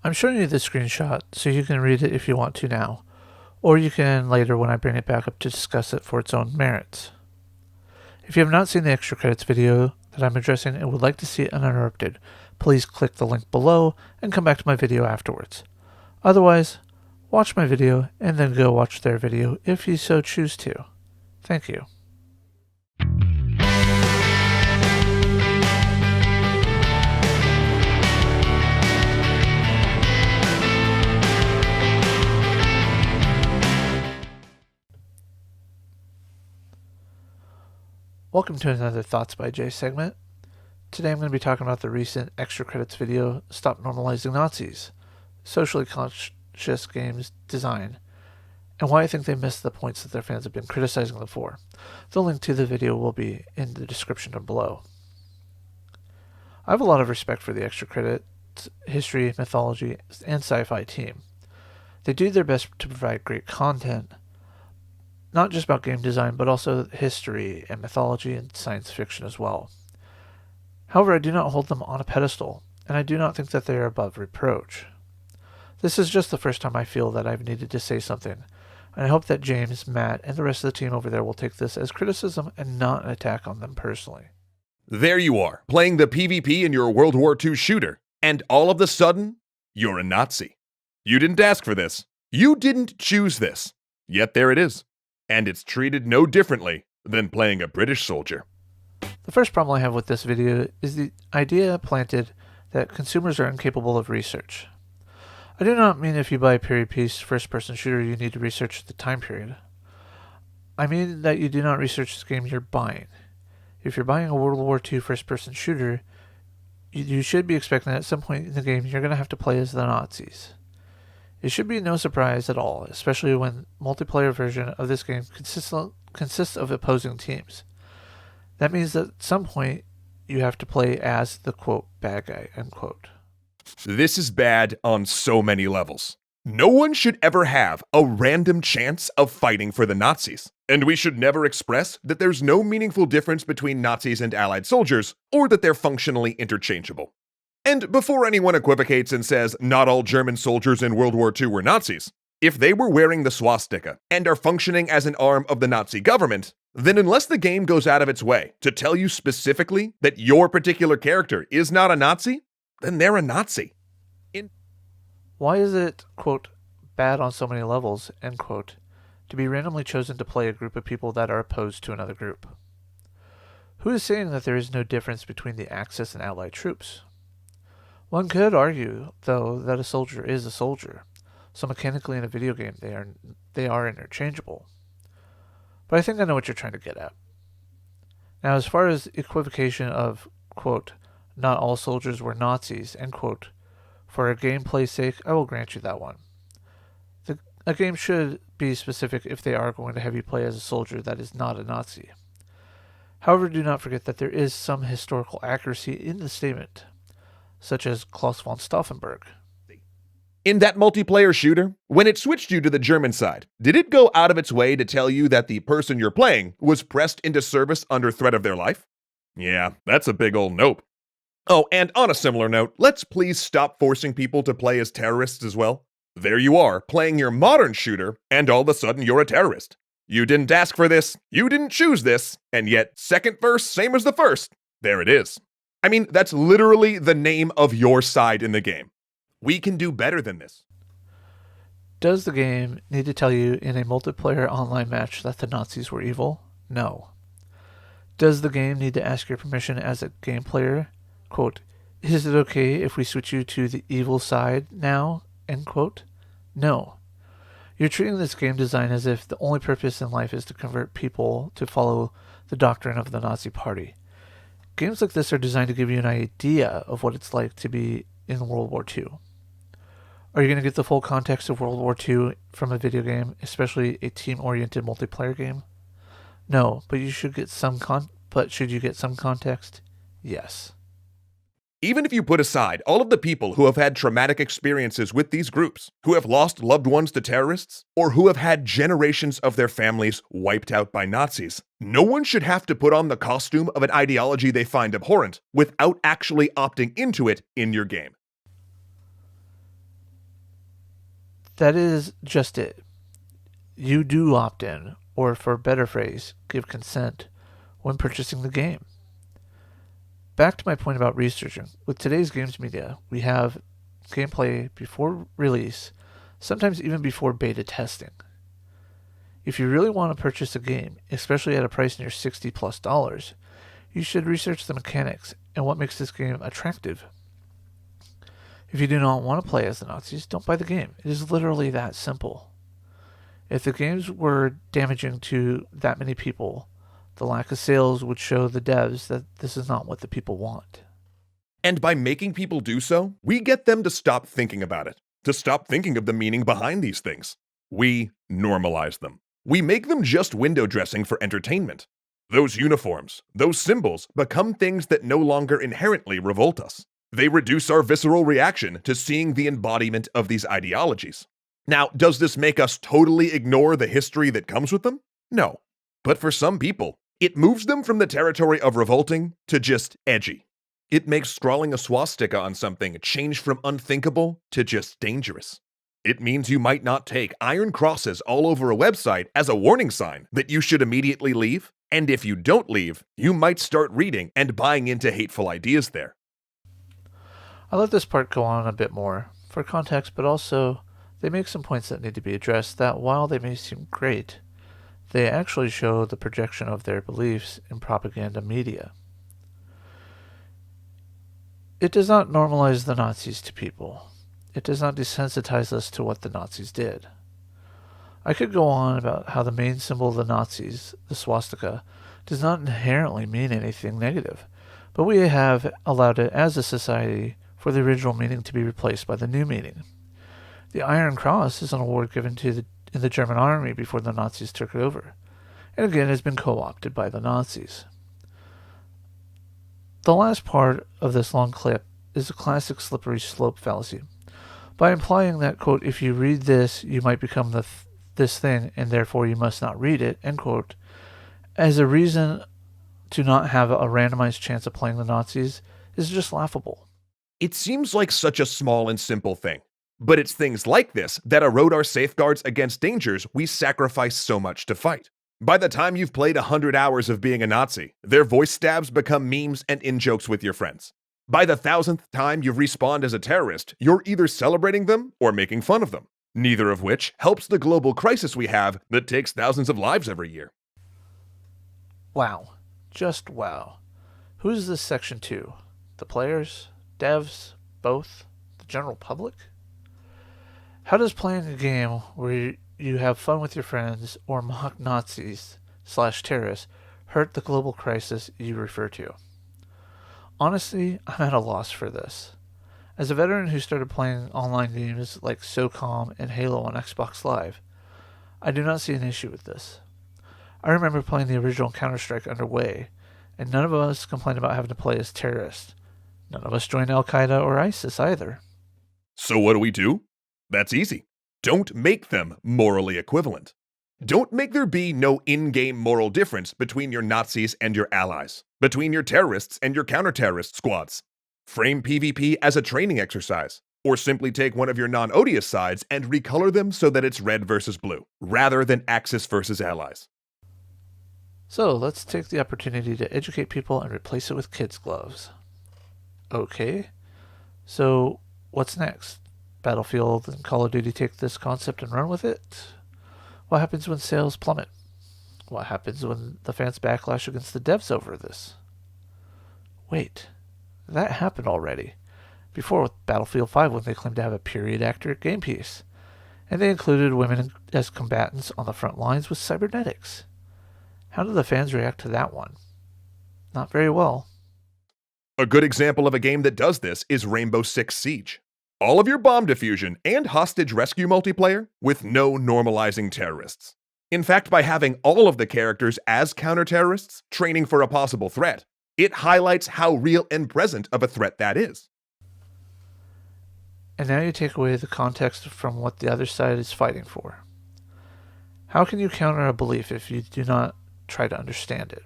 I'm showing you the screenshot so you can read it if you want to now, or you can later when I bring it back up to discuss it for its own merits. If you have not seen the extra credits video that I'm addressing and would like to see it uninterrupted, please click the link below and come back to my video afterwards. Otherwise, watch my video and then go watch their video if you so choose to. Thank you. Welcome to another Thoughts by Jay segment. Today I'm going to be talking about the recent extra credits video, Stop Normalizing Nazis, Socially Conscious Games Design, and why I think they missed the points that their fans have been criticizing them for. The link to the video will be in the description below. I have a lot of respect for the extra credits, history, mythology, and sci-fi team. They do their best to provide great content, not just about game design, but also history and mythology and science fiction as well. However, I do not hold them on a pedestal, and I do not think that they are above reproach. This is just the first time I feel that I've needed to say something, and I hope that James, Matt, and the rest of the team over there will take this as criticism and not an attack on them personally. There you are, playing the PvP in your World War II shooter, and all of a sudden, you're a Nazi. You didn't ask for this. You didn't choose this. Yet there it is. And it's treated no differently than playing a British soldier. The first problem I have with this video is the idea planted that consumers are incapable of research. I do not mean if you buy a period piece first-person shooter you need to research the time period. I mean that you do not research the game you're buying. If you're buying a World War II first-person shooter, you should be expecting that at some point in the game you're going to have to play as the Nazis. It should be no surprise at all, especially when the multiplayer version of this game consists of opposing teams. That means that at some point you have to play as the, quote, bad guy, unquote. This is bad on so many levels. No one should ever have a random chance of fighting for the Nazis. And we should never express that there's no meaningful difference between Nazis and Allied soldiers, or that they're functionally interchangeable. And before anyone equivocates and says not all German soldiers in World War II were Nazis, if they were wearing the swastika and are functioning as an arm of the Nazi government, then unless the game goes out of its way to tell you specifically that your particular character is not a Nazi, then they're a Nazi. Why is it, quote, bad on so many levels, end quote, to be randomly chosen to play a group of people that are opposed to another group? Who is saying that there is no difference between the Axis and Allied troops? One could argue, though, that a soldier is a soldier, so mechanically in a video game they are interchangeable. But I think I know what you're trying to get at. Now, as far as equivocation of, quote, not all soldiers were Nazis, end quote, for a gameplay's sake, I will grant you that one. A game should be specific if they are going to have you play as a soldier that is not a Nazi. However, do not forget that there is some historical accuracy in the statement, such as Klaus von Stauffenberg. In that multiplayer shooter, when it switched you to the German side, did it go out of its way to tell you that the person you're playing was pressed into service under threat of their life? Yeah, that's a big old nope. Oh, and on a similar note, let's please stop forcing people to play as terrorists as well. There you are, playing your modern shooter, and all of a sudden you're a terrorist. You didn't ask for this, you didn't choose this, and yet second verse, same as the first. There it is. I mean, that's literally the name of your side in the game. We can do better than this. Does the game need to tell you in a multiplayer online match that the Nazis were evil? No. Does the game need to ask your permission as a game player? Quote, is it okay if we switch you to the evil side now? End quote. No. You're treating this game design as if the only purpose in life is to convert people to follow the doctrine of the Nazi Party. Games like this are designed to give you an idea of what it's like to be in World War II. Are you going to get the full context of World War II from a video game, especially a team-oriented multiplayer game? No, but you should get some should you get some context? Yes. Even if you put aside all of the people who have had traumatic experiences with these groups, who have lost loved ones to terrorists, or who have had generations of their families wiped out by Nazis, no one should have to put on the costume of an ideology they find abhorrent without actually opting into it in your game. That is just it. You do opt in, or for a better phrase, give consent when purchasing the game. Back to my point about researching. With today's games media, we have gameplay before release, sometimes even before beta testing. If you really want to purchase a game, especially at a price near $60+, you should research the mechanics and what makes this game attractive. If you do not want to play as the Nazis, don't buy the game. It is literally that simple. If the games were damaging to that many people, the lack of sales would show the devs that this is not what the people want. And by making people do so, we get them to stop thinking about it, to stop thinking of the meaning behind these things. We normalize them. We make them just window dressing for entertainment. Those uniforms, those symbols, become things that no longer inherently revolt us. They reduce our visceral reaction to seeing the embodiment of these ideologies. Now, does this make us totally ignore the history that comes with them? No. But for some people, it moves them from the territory of revolting to just edgy. It makes scrawling a swastika on something change from unthinkable to just dangerous. It means you might not take iron crosses all over a website as a warning sign that you should immediately leave, and if you don't leave, you might start reading and buying into hateful ideas there. I let this part go on a bit more, for context, but also they make some points that need to be addressed that, while they may seem great, they actually show the projection of their beliefs in propaganda media. It does not normalize the Nazis to people. It does not desensitize us to what the Nazis did. I could go on about how the main symbol of the Nazis, the swastika, does not inherently mean anything negative, but we have allowed it as a society for the original meaning to be replaced by the new meaning. The Iron Cross is an award given in the German army before the Nazis took it over, and again has been co-opted by the Nazis. The last part of this long clip is a classic slippery slope fallacy. By implying that, quote, if you read this, you might become this thing, and therefore you must not read it, end quote, as a reason to not have a randomized chance of playing the Nazis is just laughable. It seems like such a small and simple thing, but it's things like this that erode our safeguards against dangers we sacrifice so much to fight. By the time you've played 100 hours of being a Nazi, their voice stabs become memes and in-jokes with your friends. By the 1000th time you've respawned as a terrorist, you're either celebrating them or making fun of them, neither of which helps the global crisis we have that takes thousands of lives every year. Wow. Just wow. Who is this section to? The players? Devs? Both? The general public? How does playing a game where you have fun with your friends or mock Nazis/terrorists hurt the global crisis you refer to? Honestly, I'm at a loss for this. As a veteran who started playing online games like SOCOM and Halo on Xbox Live, I do not see an issue with this. I remember playing the original Counter-Strike under WWII, and none of us complained about having to play as terrorists. None of us joined Al-Qaeda or ISIS either. So what do? That's easy. Don't make them morally equivalent. Don't make there be no in-game moral difference between your Nazis and your allies, between your terrorists and your counter-terrorist squads. Frame PvP as a training exercise, or simply take one of your non-odious sides and recolor them so that it's red versus blue, rather than Axis versus allies. So let's take the opportunity to educate people and replace it with kids' gloves. Okay, so what's next? Battlefield and Call of Duty take this concept and run with it? What happens when sales plummet? What happens when the fans backlash against the devs over this? Wait, that happened already. Before with Battlefield 5 when they claimed to have a period-accurate game piece. And they included women as combatants on the front lines with cybernetics. How did the fans react to that one? Not very well. A good example of a game that does this is Rainbow Six Siege. All of your bomb diffusion and hostage rescue multiplayer with no normalizing terrorists. In fact, by having all of the characters as counter-terrorists training for a possible threat, it highlights how real and present of a threat that is. And now you take away the context from what the other side is fighting for. How can you counter a belief if you do not try to understand it?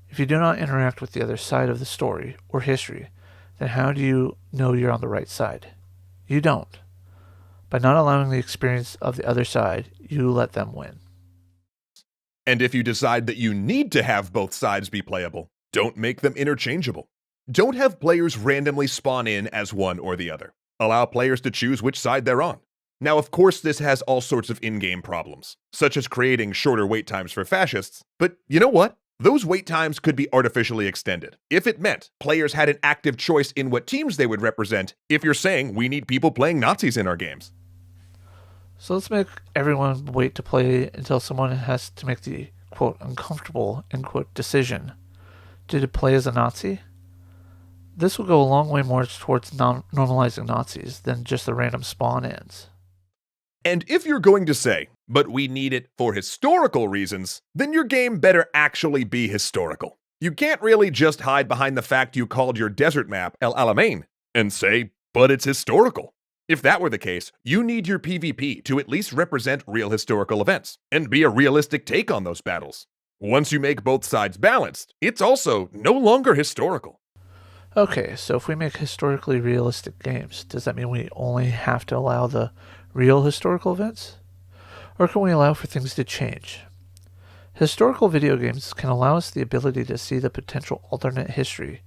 If you do not interact with the other side of the story or history, then how do you know you're on the right side? You don't. By not allowing the experience of the other side, you let them win. And if you decide that you need to have both sides be playable, don't make them interchangeable. Don't have players randomly spawn in as one or the other. Allow players to choose which side they're on. Now, of course, this has all sorts of in-game problems, such as creating shorter wait times for fascists, but you know what? Those wait times could be artificially extended if it meant players had an active choice in what teams they would represent if you're saying we need people playing Nazis in our games. So let's make everyone wait to play until someone has to make the, quote, uncomfortable, end quote, decision. Did it play as a Nazi? This will go a long way more towards normalizing Nazis than just the random spawn-ins. And if you're going to say, but we need it for historical reasons, then your game better actually be historical. You can't really just hide behind the fact you called your desert map El Alamein and say, but it's historical. If that were the case, you need your PvP to at least represent real historical events and be a realistic take on those battles. Once you make both sides balanced, it's also no longer historical. Okay, so if we make historically realistic games, does that mean we only have to allow the real historical events? Or can we allow for things to change? Historical video games can allow us the ability to see the potential alternate history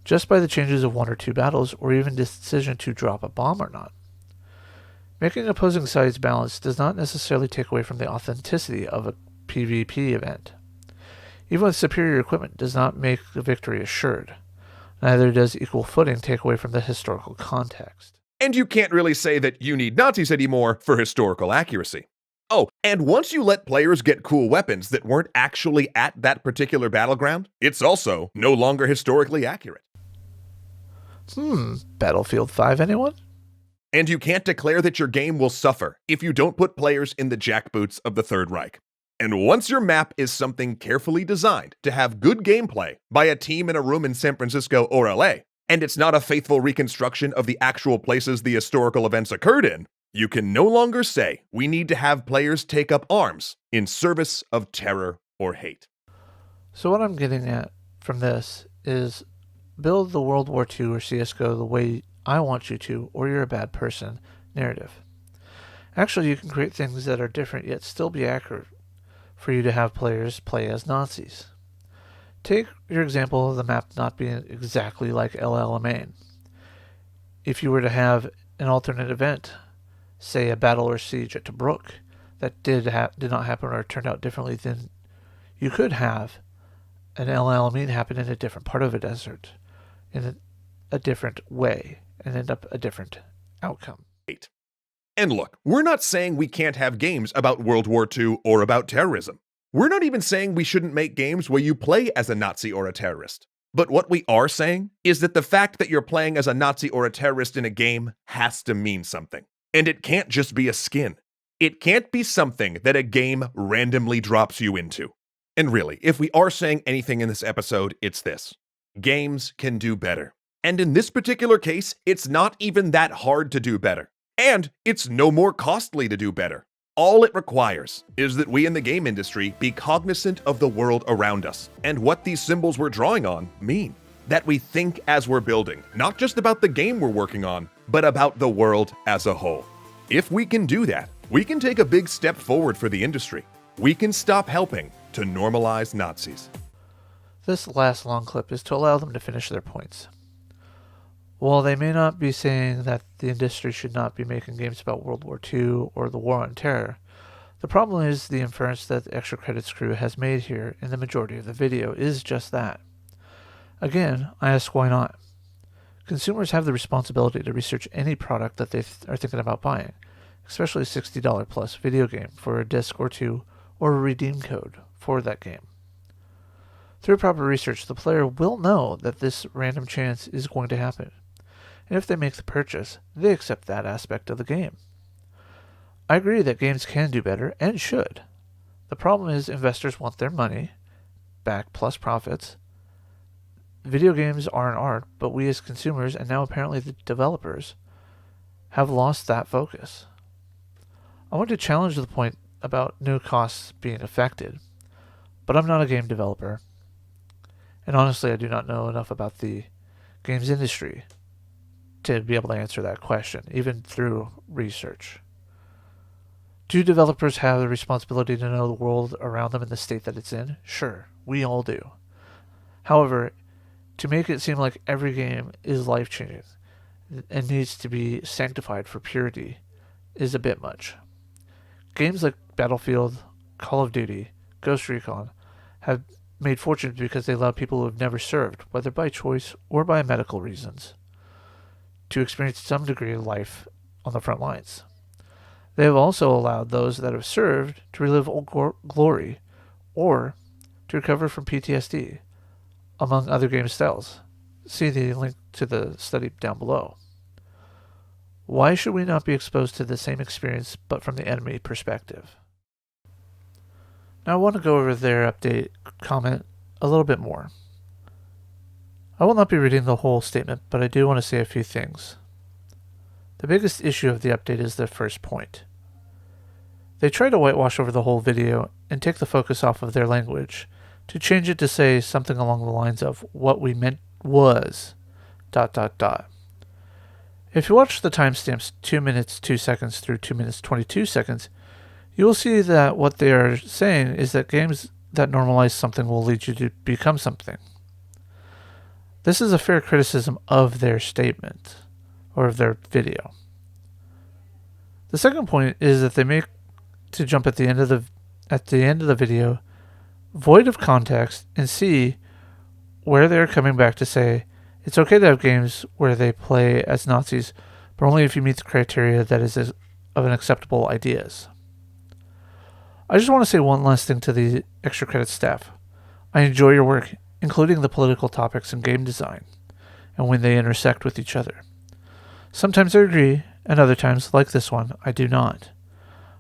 just by the changes of one or two battles, or even the decision to drop a bomb or not. Making opposing sides balanced does not necessarily take away from the authenticity of a PvP event. Even with superior equipment does not make the victory assured. Neither does equal footing take away from the historical context. And you can't really say that you need Nazis anymore for historical accuracy. Oh, and once you let players get cool weapons that weren't actually at that particular battleground, it's also no longer historically accurate. Battlefield 5, anyone? And you can't declare that your game will suffer if you don't put players in the jackboots of the Third Reich. And once your map is something carefully designed to have good gameplay by a team in a room in San Francisco or LA, and it's not a faithful reconstruction of the actual places the historical events occurred in, you can no longer say we need to have players take up arms in service of terror or hate. So what I'm getting at from this is build the World War II or CSGO the way I want you to, or you're a bad person narrative. Actually, you can create things that are different yet still be accurate for you to have players play as Nazis. Take your example of the map not being exactly like El Alamein. If you were to have an alternate event, say a battle or siege at Tobruk, that did not happen or turned out differently, then you could have an El Alamein happen in a different part of a desert, in a different way, and end up a different outcome. And look, we're not saying we can't have games about World War II or about terrorism. We're not even saying we shouldn't make games where you play as a Nazi or a terrorist. But what we are saying is that the fact that you're playing as a Nazi or a terrorist in a game has to mean something. And it can't just be a skin. It can't be something that a game randomly drops you into. And really, if we are saying anything in this episode, it's this. Games can do better. And in this particular case, it's not even that hard to do better. And it's no more costly to do better. All it requires is that we in the game industry be cognizant of the world around us and what these symbols we're drawing on mean. That we think as we're building, not just about the game we're working on, but about the world as a whole. If we can do that, we can take a big step forward for the industry. We can stop helping to normalize Nazis. This last long clip is to allow them to finish their points. While they may not be saying that the industry should not be making games about World War II or the War on Terror, the problem is the inference that the Extra Credits crew has made here in the majority of the video is just that. Again, I ask why not? Consumers have the responsibility to research any product that they are thinking about buying, especially a $60 plus video game for a disc or two or a redeem code for that game. Through proper research, the player will know that this random chance is going to happen. And if they make the purchase, they accept that aspect of the game. I agree that games can do better, and should. The problem is investors want their money back plus profits. Video games are an art, but we as consumers, and now apparently the developers, have lost that focus. I want to challenge the point about no costs being affected, but I'm not a game developer. And honestly, I do not know enough about the games industry to be able to answer that question, even through research. Do developers have the responsibility to know the world around them in the state that it's in? Sure, we all do. However, to make it seem like every game is life-changing and needs to be sanctified for purity is a bit much. Games like Battlefield, Call of Duty, Ghost Recon have made fortunes because they allow people who have never served, whether by choice or by medical reasons, to experience some degree of life on the front lines. They have also allowed those that have served to relive old glory or to recover from PTSD, among other game styles. See the link to the study down below. Why should we not be exposed to the same experience but from the enemy perspective? Now I want to go over their update comment a little bit more. I will not be reading the whole statement, but I do want to say a few things. The biggest issue of the update is the first point. They try to whitewash over the whole video and take the focus off of their language to change it to say something along the lines of what we meant was ... If you watch the timestamps 2 minutes 2 seconds through 2 minutes 22 seconds, you will see that what they are saying is that games that normalize something will lead you to become something. This is a fair criticism of their statement, or of their video. The second point is that they make to jump at the end of the video void of context and see where they're coming back to say it's okay to have games where they play as Nazis, but only if you meet the criteria that is of an acceptable ideas. I just want to say one last thing to the extra credit staff. I enjoy your work, including the political topics and game design, and when they intersect with each other. Sometimes I agree, and other times, like this one, I do not.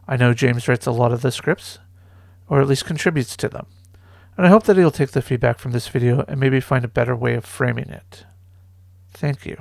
I know James writes a lot of the scripts, or at least contributes to them, and I hope that he'll take the feedback from this video and maybe find a better way of framing it. Thank you.